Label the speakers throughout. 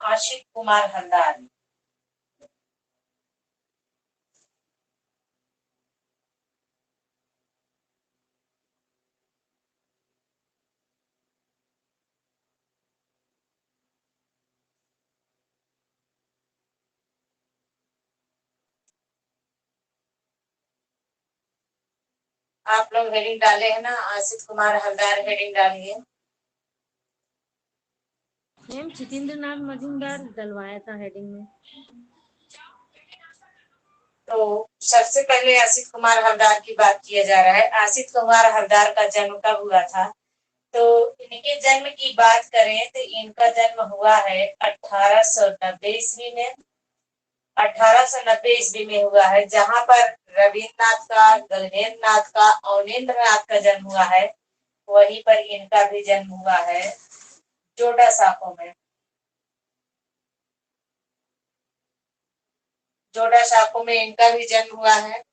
Speaker 1: आशिक कुमार हलदार। आप लोग हेडिंग डाले हैं ना, आशिक कुमार हलदार हेडिंग डालिए।
Speaker 2: मैम जितेंद्र नाथ मजूमदार डलवाया था हेडिंग में।
Speaker 1: तो सबसे पहले आशिक कुमार हलदार की बात किया जा रहा है। आशिक कुमार हलदार का जन्म कब हुआ था? तो इनके जन्म की बात करें तो इनका जन्म हुआ है 1890 ईस्वी में। 1890 ईस्वी में हुआ है, जहां पर रविन्द्रनाथ का, गगनेन्द्र नाथ का, अवनेन्द्र नाथ का जन्म हुआ है। वहीं पर इनका भी जन्म हुआ है, जोड़ा साको में। जोड़ा साको में इनका भी जन्म हुआ है,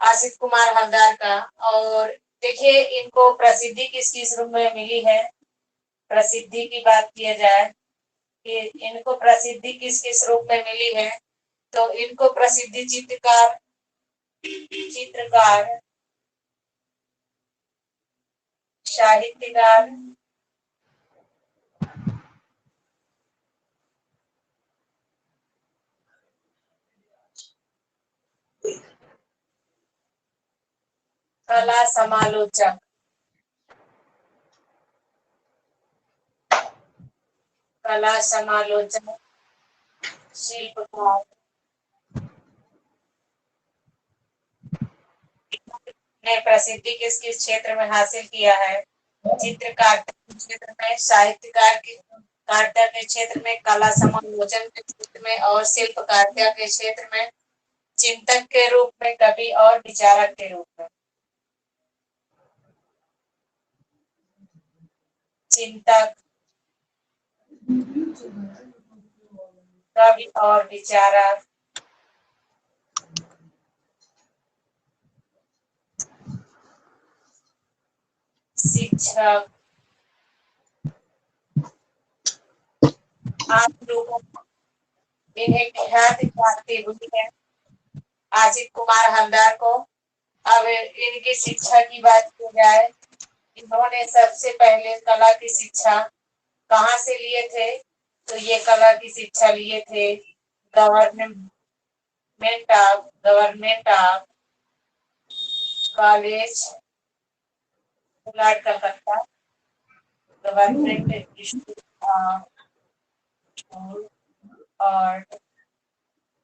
Speaker 1: आशिक कुमार हलदार का। और देखिए, इनको प्रसिद्धि किस किस रूप में मिली है। प्रसिद्धि की बात किया जाए कि इनको प्रसिद्धि किस किस रूप में मिली है, तो इनको प्रसिद्धि चित्रकार, साहित्यकार, कला समालोचक, शिल्पकार ने प्रसिद्धि किस किस क्षेत्र में हासिल किया है? चित्रकारिता के क्षेत्र में, साहित्यकार के कारिता के क्षेत्र में, कला समालोचन के क्षेत्र में और शिल्पकारिता के क्षेत्र में, चिंतक के रूप में, कवि और विचारक के रूप में। चिंतक, कवि और विचारक। शिक्षक। आप लोगों इन्हें ख्यात करते हुए है आशिक कुमार हलदार को। अब इनकी शिक्षा की बात की जाए, इन्होंने सबसे पहले कला की शिक्षा कहाँ से लिए थे? तो ये कला की शिक्षा लिए थे government of college Calcutta, government institute of art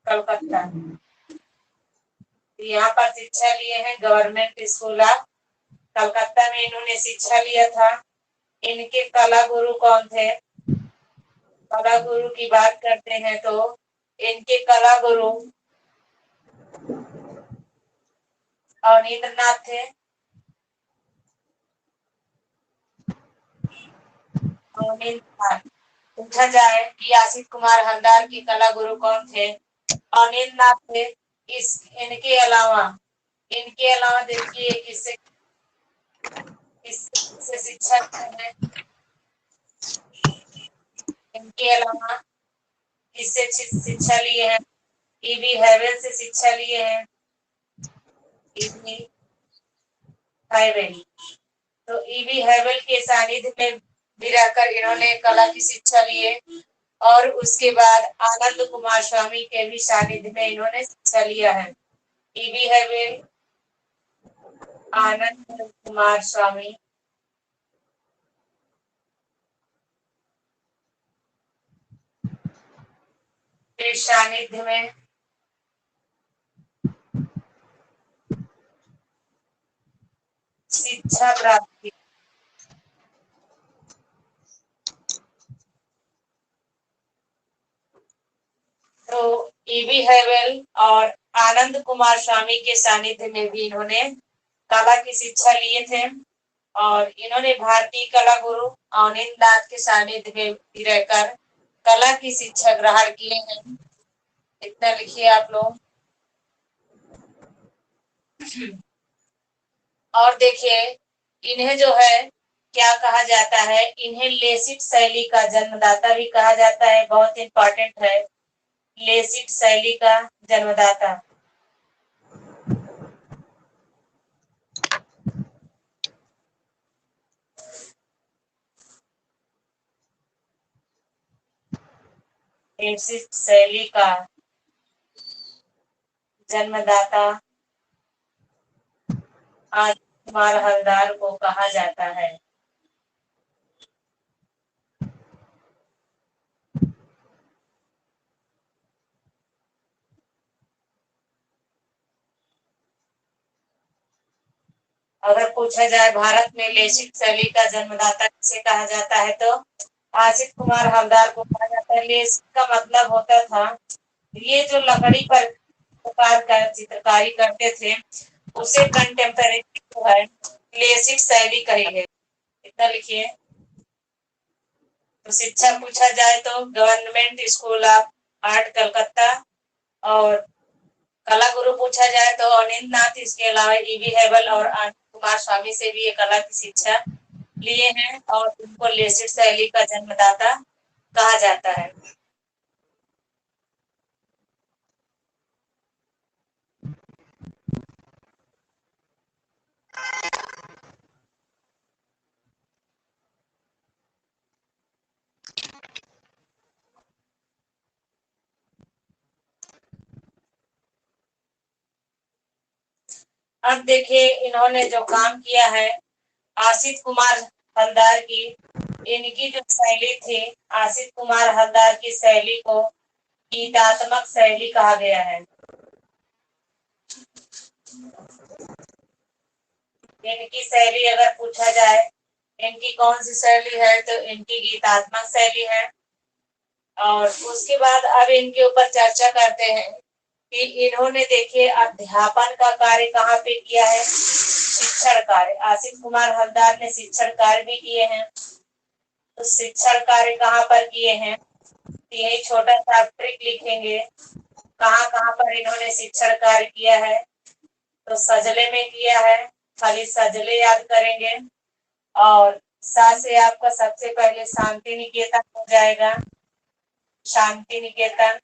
Speaker 1: Calcutta. यहाँ पर शिक्षा लिए हैं गवर्नमेंट स्कूल ऑफ कलकत्ता में इन्होंने शिक्षा लिया था। इनके कला गुरु कौन थे? कला गुरु की बात करते हैं तो इनके कला गुरु अवनीन्द्र नाथ थे। पूछा जाए कि आशिक कुमार हलदार के कला गुरु कौन थे? अवनीन्द्र नाथ थे। इनके अलावा देखिए किससे किससे शिक्षा है? इनके अलावा किससे शिक्षा लिए हैं? ईवी हैवेल से शिक्षा लिए हैं। ईवी हैवेल, तो ईवी हैवेल के सानिध्य में भी रहकर इन्होंने कला की शिक्षा लिए। और उसके बाद आनंद कुमार स्वामी के भी सानिध्य में इन्होंने शिक्षा लिया है। ईवी हैवेल, आनंद कुमार स्वामी के सानिध्य में शिक्षा प्राप्त की। तो ईवी हैवेल और आनंद कुमार स्वामी के सानिध्य में भी इन्होंने कला की शिक्षा लिए थे। और इन्होंने भारतीय कला गुरु अवनीन्द्र नाथ के सानिध्य में भी रहकर कला की शिक्षा ग्रहण किए हैं। इतना लिखिए आप लोग। और देखिए, इन्हें जो है क्या कहा जाता है? इन्हें लेसिट शैली का जन्मदाता भी कहा जाता है, बहुत इंपॉर्टेंट है, लेसिट शैली का जन्मदाता। लेसिट शैली का जन्मदाता आदित्य कुमार हलदार को कहा जाता है। अगर पूछा जाए भारत में लेसिट शैली का जन्मदाता किसे कहा जाता है, तो आदित्य कुमार हलदार को कहा जाता है। लेसिट का मतलब होता था ये जो लकड़ी पर प्रकार का चित्रकारी करते थे, उसे कंटेम्परेरी जो है लेसिट शैली कही है। इतना लिखिए। तो शिक्षा पूछा जाए तो government school of art Calcutta, और कला गुरु पूछा जाए तो अनिल नाथ, इसके अलावा ईवी हेबल और आनंद कुमार स्वामी से भी ये कला की शिक्षा लिए हैं, और उनको लेसिट शैली का जन्मदाता कहा जाता है। अब देखिए इन्होंने जो काम किया है आशित कुमार हलदार की, इनकी जो शैली थी, आशित कुमार हलदार की शैली को गीतात्मक शैली कहा गया है। इनकी शैली अगर पूछा जाए इनकी कौन सी शैली है, तो इनकी गीतात्मक शैली है। और उसके बाद अब इनके ऊपर चर्चा करते हैं कि इन्होंने देखिए अध्यापन का कार्य कहाँ पे किया है, शिक्षण कार्य। आशित कुमार हलदार ने शिक्षण कार्य भी किए हैं, तो शिक्षण कार्य कहाँ पर किए हैं, यही छोटा सा ट्रिक लिखेंगे कहाँ कहाँ पर इन्होंने शिक्षण कार्य किया है। तो सजले में किया है, खाली सजले याद करेंगे, और सा से आपका सबसे पहले शांति निकेतन हो जाएगा, शांति निकेतन।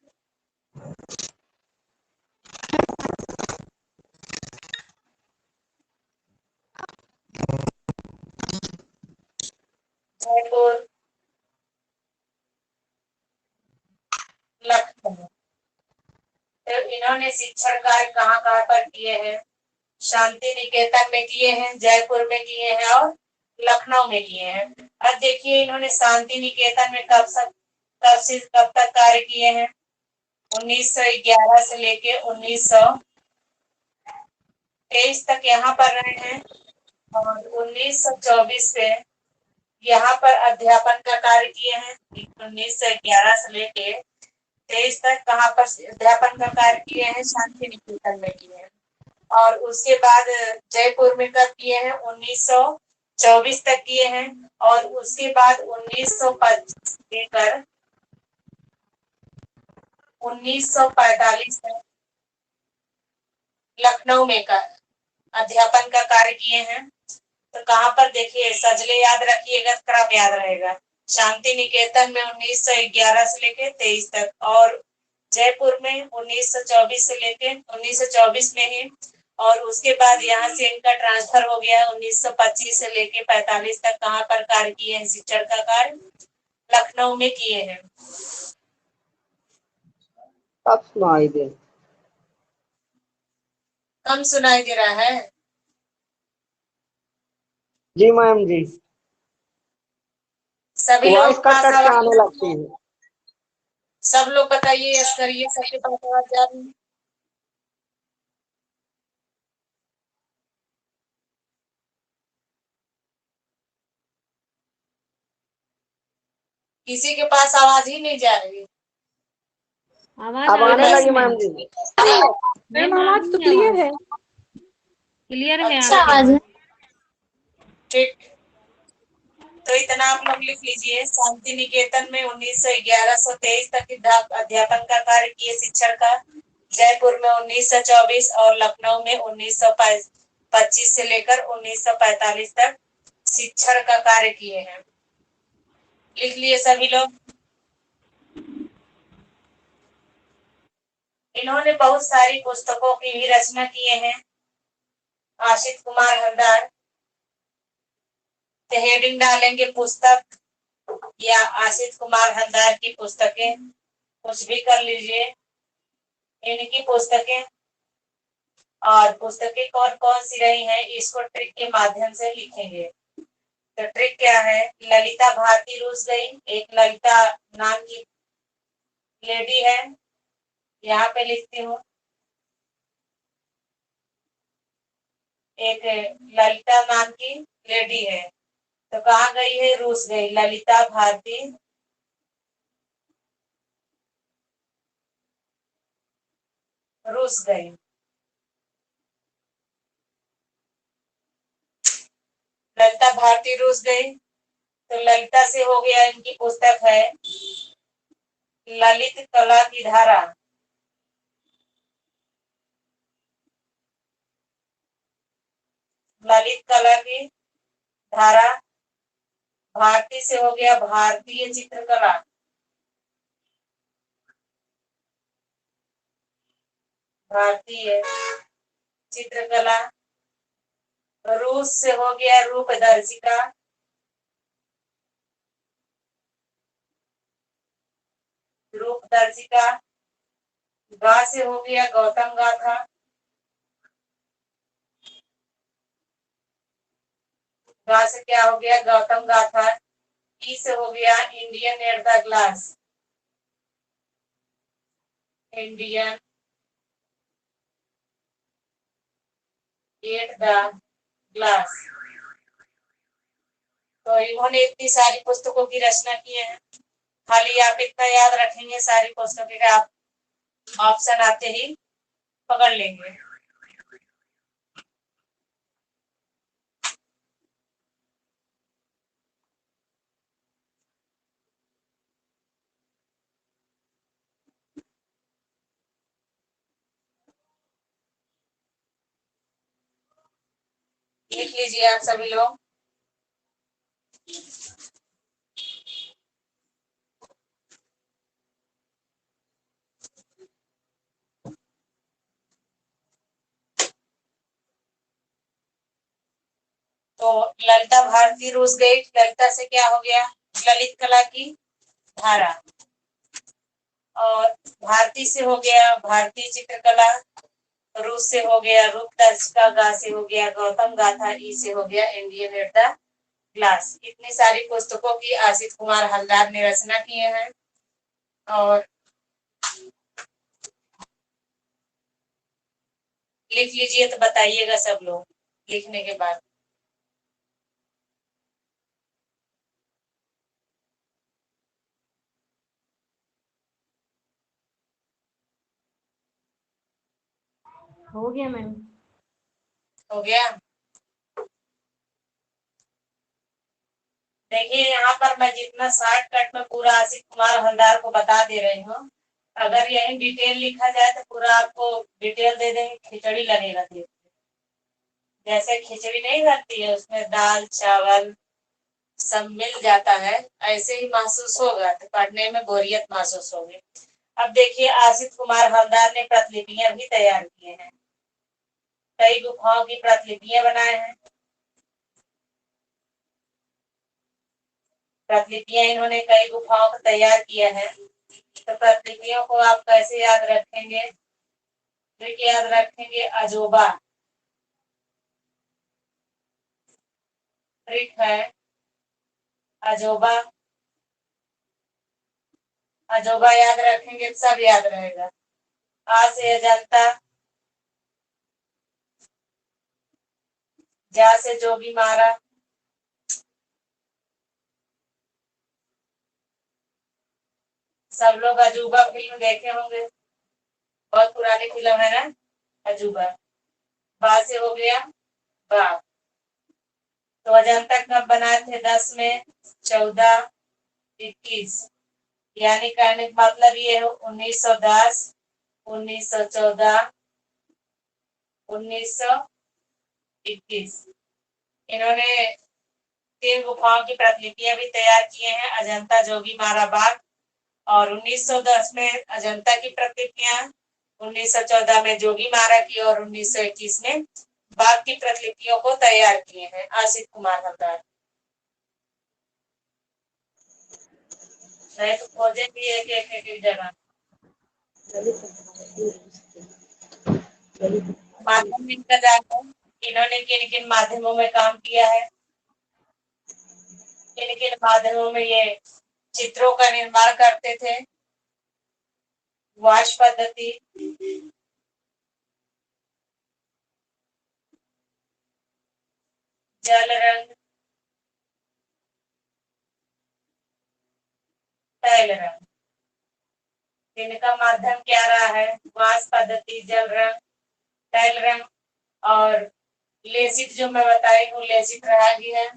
Speaker 1: जयपुर, लखनऊ। तो इन्होंने शिक्षण कार्य कहाँ कहाँ पर किए हैं, शांति निकेतन में किए हैं, जयपुर में किए हैं, और लखनऊ में किए हैं। अब देखिए इन्होंने शांति निकेतन में कब से कब तक कार्य किए हैं, 1911 से लेके 1923 तक यहाँ पर रहे हैं, और 1924 से यहाँ पर अध्यापन का कार्य किए हैं। 1911 से लेके 23 तक कहाँ पर अध्यापन का कार्य किए हैं, शांति निकेतन में किए हैं। और उसके बाद जयपुर में कब किए हैं, 1924 तक किए हैं, और उसके बाद 1925 लेकर 1945 तक लखनऊ में का अध्यापन का कार्य किए हैं। तो कहाँ पर देखिए सजले याद रखिएगा, क्रम याद रहेगा। शांति निकेतन में 1911 से लेके 23 तक, और जयपुर में 1924 से लेके 1924 में ही, और उसके बाद यहाँ से इनका ट्रांसफर हो गया 1925 से लेके 45 तक। कहाँ पर कार्य किए हैं, शिक्षण का कार्य लखनऊ में किए हैं।
Speaker 3: अब सुनाई दे,
Speaker 1: कम सुनाई दे रहा है?
Speaker 3: जी मैम जी,
Speaker 1: सभी
Speaker 3: वॉइस
Speaker 1: लोग
Speaker 3: कट
Speaker 1: पास
Speaker 3: कट के
Speaker 1: आवाज,
Speaker 3: आने लगती है।
Speaker 1: सब लोग बताइए, यस करिए, सबके पास आवाज जा रही है? किसी के पास आवाज ही नहीं जा रही।
Speaker 2: आवाज
Speaker 3: अब
Speaker 2: आ
Speaker 3: आने
Speaker 2: रही
Speaker 3: लगी
Speaker 2: है
Speaker 3: मैम
Speaker 2: मैम।
Speaker 3: जी।
Speaker 2: मैम आवाज तो क्लियर है, क्लियर है
Speaker 1: अच्छा
Speaker 2: आपकी
Speaker 1: आवाज है।
Speaker 2: आवाज।
Speaker 1: ठीक, तो इतना आप लोग लिख लीजिए। शांति निकेतन में 1911 से 23 तक अध्यापन का कार्य किए शिक्षण का, जयपुर में 1924 और लखनऊ में 1925 से लेकर 1945 तक शिक्षण का कार्य किए हैं। लिख लिए सभी लोग। इन्होंने बहुत सारी पुस्तकों की भी रचना किए हैं। आशित कुमार हलदार, तो हेडिंग डालेंगे पुस्तक या आशित कुमार हलदार की पुस्तकें, कुछ भी कर लीजिए। इनकी पुस्तकें, और पुस्तकें कौन कौन सी रही हैं इसको ट्रिक के माध्यम से लिखेंगे। तो ट्रिक क्या है, ललिता भारती रूस गई, एक ललिता नाम की लेडी है, यहाँ पे लिखती हूँ। एक ललिता नाम की लेडी है, तो कहाँ गई है, रूस गई। ललिता भारती रूस गई। ललिता भारती रूस गई, तो ललिता से हो गया। इनकी पुस्तक है ललित कला की धारा। ललित कला की धारा। भारती से हो गया भारतीय चित्रकला। भारतीय चित्रकला। रूस से हो गया रूप दर्शिका। रूप दर्शिका। गा से हो गया गौतम गाथा। गा से क्या हो गया, गौतम गाथा। ई से हो गया Indian at the glass. Indian at the glass. तो इन्होंने इतनी सारी पुस्तकों की रचना की है। खाली आप इतना याद रखेंगे, सारी पुस्तकें का आप ऑप्शन आते ही पकड़ लेंगे। लिख लीजिए आप सभी लोग। तो ललिता भारती रूस गई, ललिता से क्या हो गया, ललित कला की धारा। और भारती से हो गया भारतीय चित्रकला। रूस से हो गया रूप दर्शिका। गा से हो गया गौतम गाथा। ई से हो गया इंडियन एट द ग्लास। इतनी सारी पुस्तकों की आशित कुमार हलदार ने रचना किए हैं। और लिख लीजिए, तो बताइएगा सब लोग लिखने के बाद।
Speaker 2: हो गया मैम।
Speaker 1: हो गया। देखिए यहाँ पर मैं जितना शॉर्टकट में पूरा आशित कुमार हलदार को बता दे रही हूँ, अगर यही डिटेल लिखा जाए तो पूरा आपको डिटेल दे देंगे, खिचड़ी लगेगा। जैसे खिचड़ी नहीं बनती है, उसमें दाल चावल सब मिल जाता है, ऐसे ही महसूस होगा, तो पढ़ने में बोरियत महसूस होगी। अब देखिए आशित कुमार हलदार ने प्रतिलिपियां भी तैयार किए हैं। कई गुफाओं की प्रतिलिपियां बनाए हैं। प्रतिलिपियां इन्होंने कई गुफाओं को तैयार किया है। तो प्रतिलिपियों को आप कैसे याद रखेंगे, ट्रिक याद रखेंगे, अजोबा ट्रिक है। अजोबा अजोबा याद रखेंगे, सब याद रहेगा। आ से अजंता। जा से जोगी मारा। सब लोग अजूबा फिल्म देखे होंगे, बहुत पुरानी फिल्म है ना अजूबा। बा से हो गया बाघ। तो अजंता कब बनाए थे, 10 में 14 21, यानी कहने का मतलब ये है 1910 1914 1921 इन्होंने 3 गुफाओं की प्रतिलिपियां भी तैयार किए हैं, अजंता, जोगीमारा, बाग। और 1910 में अजंता की प्रतिलिपियां, 1914 में जोगीमारा की और 1921 में बाग की प्रतिलिपियों को तैयार किए हैं आसित कुमार हलदार। तो खोजेंगे एक जगह। माध्यम इनका जानना, इन्होंने किन किन माध्यमों में काम किया है, किन किन माध्यमों में ये चित्रों का निर्माण करते थे। वाश पद्धति, जल रंग, तैल रंग। इनका माध्यम क्या रहा है? वाश पद्धति, जल रंग, तैल रंग और लेसित, जो मैं बताई हूँ लेसित रागी है।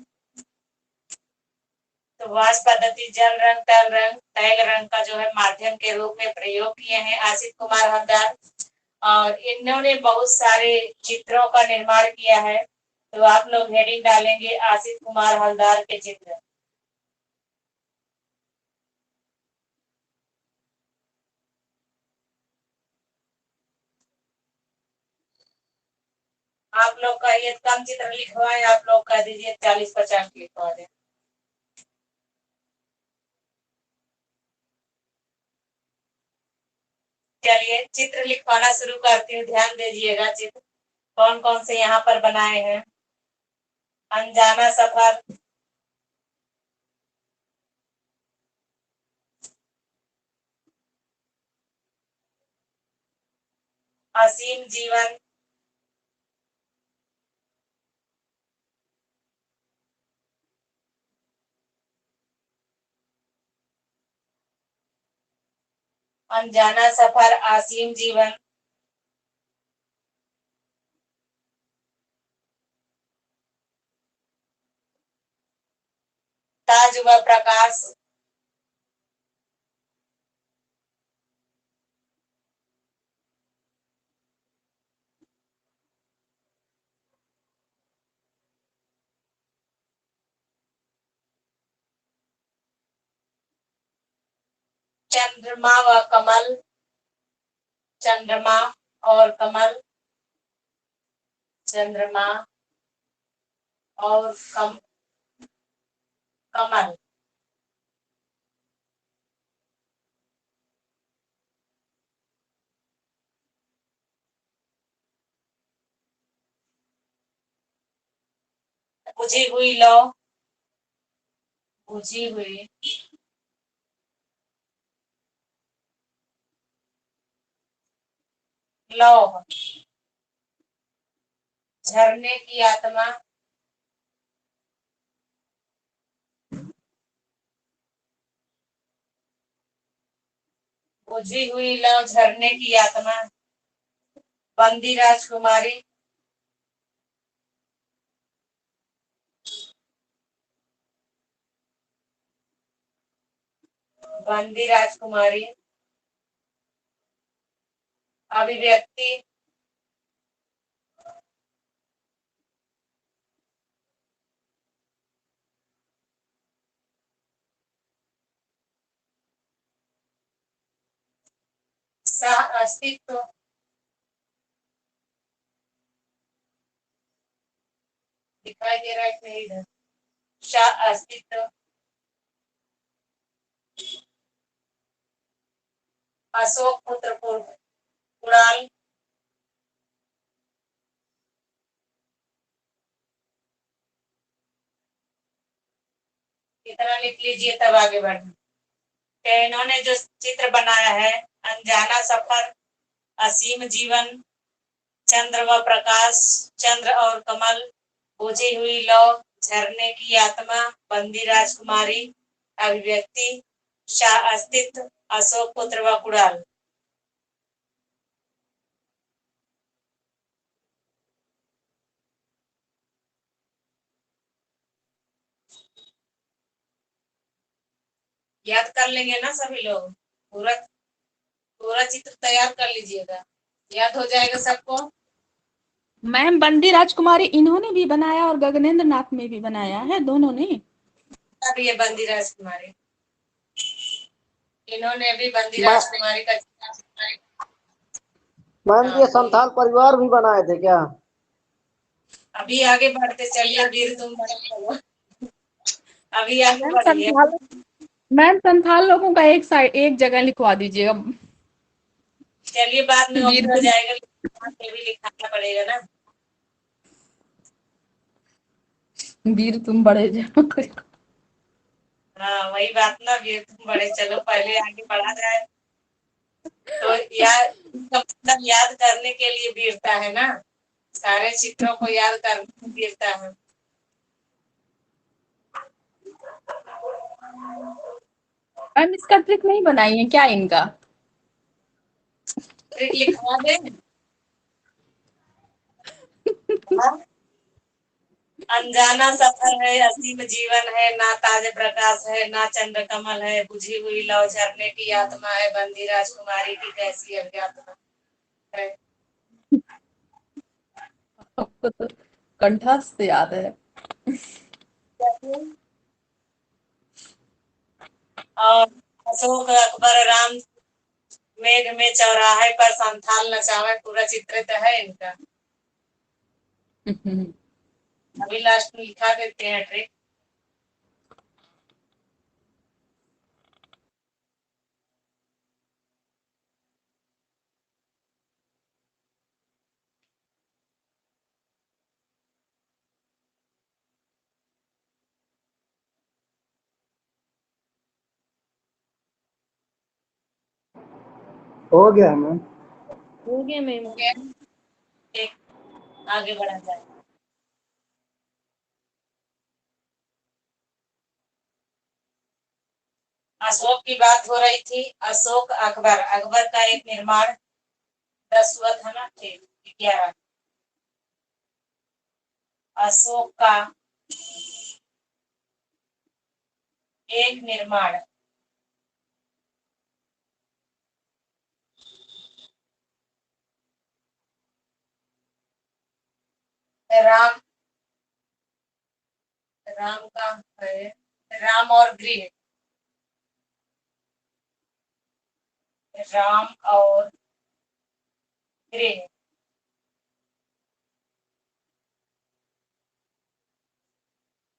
Speaker 1: तो वाश पद्धति, जल रंग, तैल रंग का जो है माध्यम के रूप में प्रयोग किए हैं आसित कुमार हलदार। और इन्होंने बहुत सारे चित्रों का निर्माण किया है। तो आप लोग हेडिंग डालेंगे आसित कुमार हलदार के चित्र। आप लोग का ये कम चित्र लिखवाए, आप लोग कह दीजिए 40-50 लिखवा दें। चलिए चित्र लिखवाना शुरू करती हूँ, ध्यान दीजिएगा। चित्र कौन कौन से यहाँ पर बनाए हैं? अनजाना सफर, असीम जीवन, अनजाना सफर, असीम जीवन, ताज व प्रकाश, चंद्रमा व कमल, चंद्रमा और कमल, चंद्रमा और कमल। बुझी हुई लौ, बुझी हुई लौ, झरने की आत्मा, बुझी हुई लौ, झरने की आत्मा, बंदी राजकुमारी, बंदी राजकुमारी, अभिव्यक्ति, सह अस्तित्व, दिखाई दे रहा है कि नहीं इधर? सह अस्तित्व, अशोक पुत्र कुणाल, इतना लिख लीजिए तब आगे बढ़ना। इन्होंने जो चित्र बनाया है, अनजाना सफर, असीम जीवन, चंद्र व प्रकाश, चंद्र और कमल, बुझी हुई लौ, झरने की आत्मा, बंदी राजकुमारी, अभिव्यक्ति, शाह अस्तित्व, अशोक पुत्र व कुणाल। याद कर लेंगे ना सभी लोग? पूरा पूरा चित्र तैयार कर लीजिएगा, याद हो जाएगा सबको।
Speaker 2: मैम बंदी राजकुमारी इन्होंने भी बनाया और गगनेंद्र नाथ में भी बनाया है, दोनों ने।
Speaker 1: अब ये बंदी राजकुमारी, इन्होंने भी बंदी
Speaker 3: मैं
Speaker 1: राजकुमारी का।
Speaker 3: मैम
Speaker 1: हाँ
Speaker 3: ये
Speaker 1: बोलिए।
Speaker 3: संथाल परिवार भी बनाए थे क्या?
Speaker 1: अभी आगे बढ़ते चलिए, वीर तुम बड़े चलो। अभी आगे
Speaker 2: मैम
Speaker 1: बढ़िए।
Speaker 2: संथाल मैम संथाल लोगों का एक साइड एक जगह लिखवा दीजिएगा।
Speaker 1: चलिए बाद में
Speaker 2: वीर
Speaker 1: ओपन हो
Speaker 2: तुम
Speaker 1: जाएगा, लेकिन ये भी लिखाना पड़ेगा ना।
Speaker 2: वीर तुम बड़े जाओ।
Speaker 1: हाँ वही बात ना, वीर तुम बड़े चलो, पहले आगे बढ़ा जाए। तो याद, इसका मतलब याद करने के लिए वीरता है ना, सारे चित्रों को याद करने की वीरता है।
Speaker 2: मैम इसका ट्रिक नहीं बनाई है क्या इनका?
Speaker 1: ट्रिक लिखवा दे। हाँ? अनजाना सफर है, असीम जीवन है, ना ताज प्रकाश है, ना चंद्र कमल है, बुझी हुई लौ झरने की आत्मा है, बंदी राजकुमारी की कैसी अज्ञातमा है।
Speaker 2: आपको तो कंठस्थ याद है।
Speaker 1: और अशोक अकबर राम मेघ में चौराहे पर संथाल नचावे, पूरा चित्र तो है इनका। अभी लास्ट में लिखा देते हैं ट्रिक।
Speaker 3: हो गया मैम।
Speaker 2: हो गया मैम।
Speaker 1: एक आगे बढ़ा जाए। अशोक की बात हो रही थी, अशोक अकबर, अकबर का एक निर्माण 10 हुआ था ना, ठीक 11। अशोक का एक निर्माण राम, राम का है, राम और गृह, राम और गृह,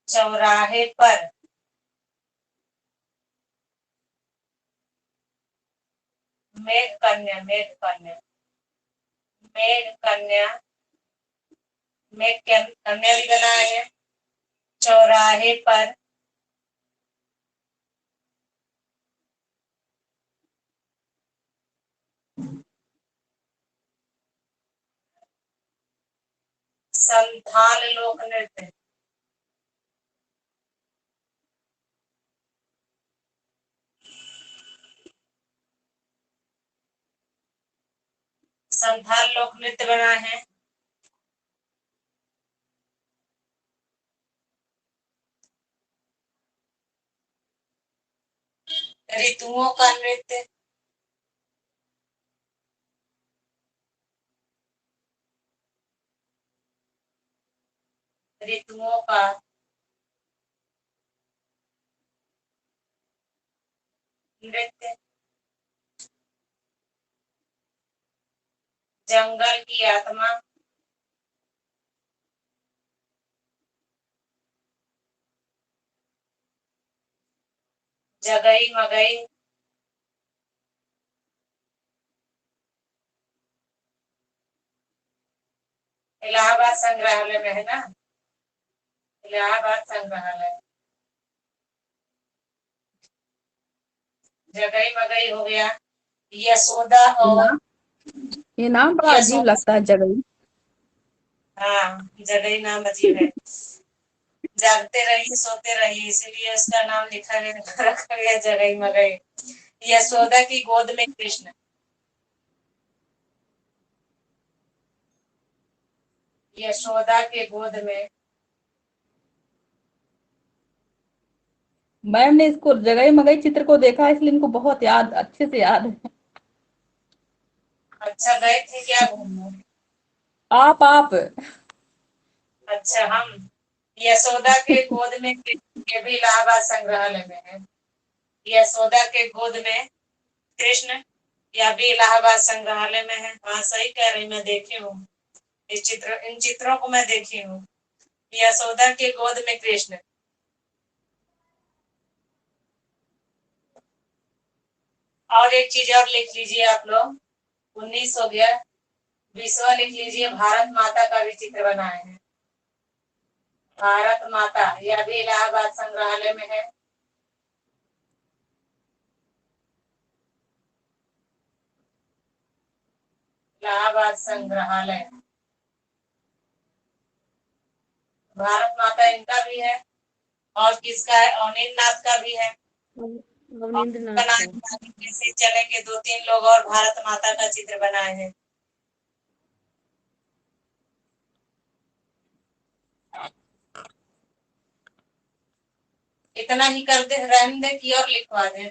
Speaker 1: चौराहे पर, मेघ कन्या, मेघ कन्या, मेघ कन्या, मेघ कन्या भी बनाए हैं, चौराहे पर संथाल लोक नृत्य, संथाल लोक नृत्य बनाए हैं। ऋतुओं का नृत्य, ऋतुओं का नृत्य, जंगल की आत्मा, जगई मगई, इलाहाबाद संग्रहालय में है ना, इलाहाबाद संग्रहालय, जगई मगई हो गया, यशोदा और
Speaker 2: ये नाम बड़ा अजीब
Speaker 1: यशोदा।
Speaker 2: लगता है जगह।
Speaker 1: हाँ जगई नाम अजीब है, जागते रहिए सोते रहिए, इसीलिए उसका नाम लिखा गया, रखा गया जगई मगई। यशोदा की गोद में कृष्ण, यशोदा के गोद में,
Speaker 2: मैम ने इसको जगह मगई चित्र को देखा है, इसलिए इनको बहुत याद, अच्छे से याद है।
Speaker 1: अच्छा गए थे क्या घूमने?
Speaker 2: आप
Speaker 1: अच्छा, हम यशोदा के गोद में कृष्ण, ये भी इलाहाबाद संग्रहालय में है। यशोदा के गोद में कृष्ण, यह भी इलाहाबाद संग्रहालय में है। हाँ सही कह रही, मैं देखी हूँ इन चित्रों को मैं देखी हूँ। यशोदा के गोद में कृष्ण। और एक चीज और लिख लीजिए आप लोग, 19 हो गया। 20वां लिख लीजिए, भारत माता का भी चित्र बनाए हैं। भारत माता, यह भी इलाहाबाद संग्रहालय में है। इलाहाबाद संग्रहालय, भारत माता इनका भी है। और किसका है? अवनींद्र नाथ का भी है।
Speaker 2: रविंद्र नाथ का।
Speaker 1: जैसे चलेंगे 2-3 लोग और भारत माता का चित्र बनाए हैं। इतना ही कर दे, रहने दे कि और लिखवा दे।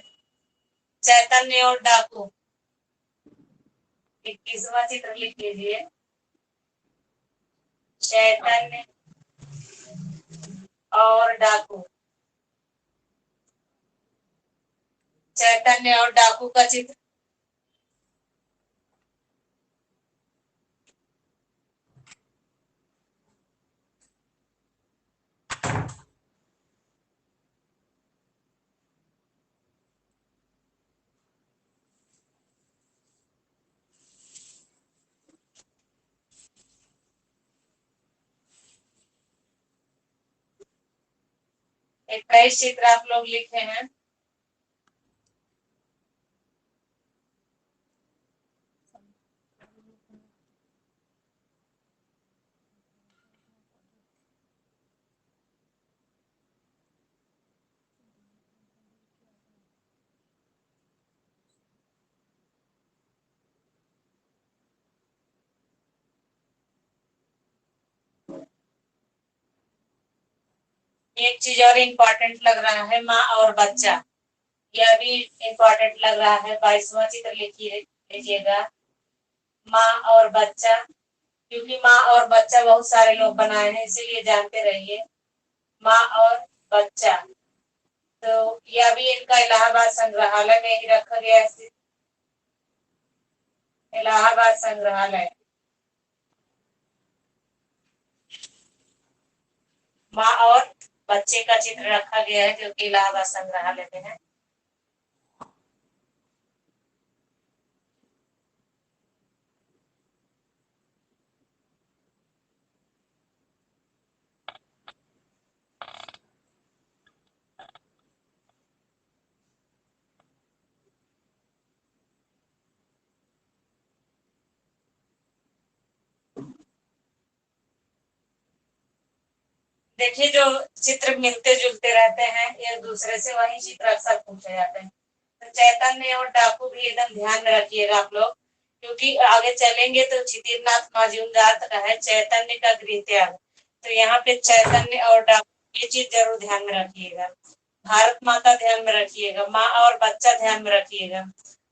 Speaker 1: चैतन्य और डाकू, 21वां चित्र लिख लीजिए। चैतन्य और डाकू, चैतन्य और डाकू का चित्र। एक 23 चित्र आप लोग लिखे हैं। एक चीज और इम्पोर्टेंट लग रहा है, माँ और बच्चा, यह भी इम्पोर्टेंट लग रहा है। 22वां चित्र लीजिएगा, माँ और बच्चा, क्योंकि माँ और बच्चा बहुत सारे लोग बनाए हैं, इसीलिए जानते रहिए। माँ और बच्चा, तो यह भी इनका इलाहाबाद संग्रहालय में ही रखा गया है। इलाहाबाद संग्रहालय, माँ और बच्चे का चित्र रखा गया है, जो कि इलाहाबाद संग्रहालय में है। देखिए, जो चित्र मिलते जुलते रहते हैं एक दूसरे से, वही चित्र अक्सर पूछे जाते हैं। तो चैतन्य और डाकू भी एकदम ध्यान में रखिएगा आप लोग, क्योंकि आगे चलेंगे तो क्षितिरनाथ मजूमदार का है चैतन्य का गृह त्याग। तो यहाँ पे चैतन्य और डाकू, ये चीज जरूर ध्यान में रखिएगा। भारत माता ध्यान में रखिएगा, माँ और बच्चा ध्यान में रखिएगा।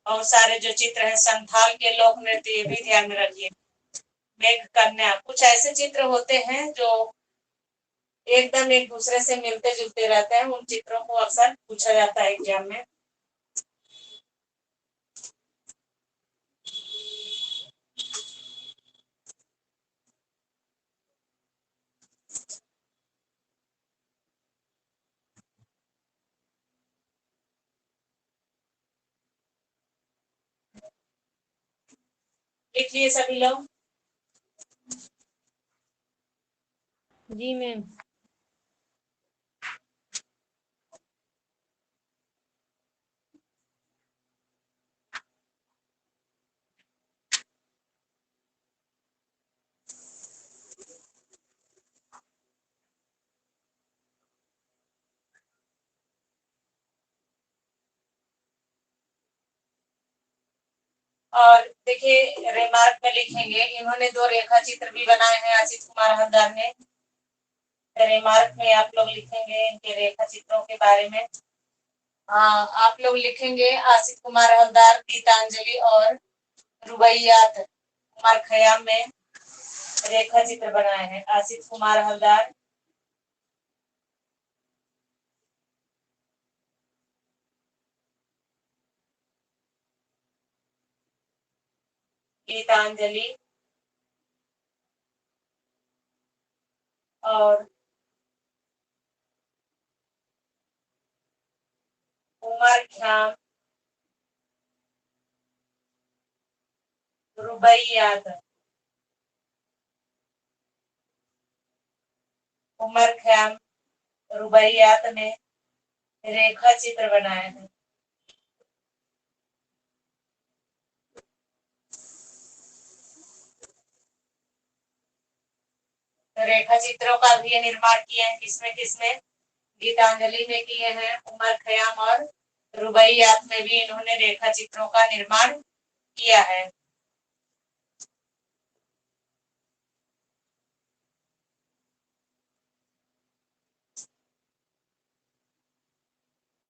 Speaker 1: और सारे जो चित्र है, संथाल के लोक नृत्य, ये भी ध्यान में रखिएगा। मेघ कन्या, कुछ ऐसे चित्र होते हैं जो एकदम एक दूसरे से मिलते जुलते रहते हैं, उन चित्रों को अक्सर पूछा जाता है एग्जाम में। लिखिए सभी लोग।
Speaker 2: जी मैम।
Speaker 1: और देखिए, रिमार्क में लिखेंगे, इन्होंने 2 रेखा चित्र भी बनाए हैं आशीष कुमार हलदार ने। रिमार्क में आप लोग लिखेंगे इनके रेखा चित्रों के बारे में। आप लोग लिखेंगे आशीष कुमार हलदार, गीतांजलि और रुबैयात कुमार खयाम में रेखा चित्र बनाए हैं। आशिष कुमार हलदार, गीतांजलि और उमर ख्याम रुबैयात। उमर ख्याम रुबैयात में रेखा चित्र बनाए हैं। रेखा चित्रों का भी ये निर्माण किए हैं। किसमें किसमें? गीतांजलि में किए हैं, उमर खयाम और रुबैयात में भी इन्होंने रेखा चित्रों का निर्माण किया है।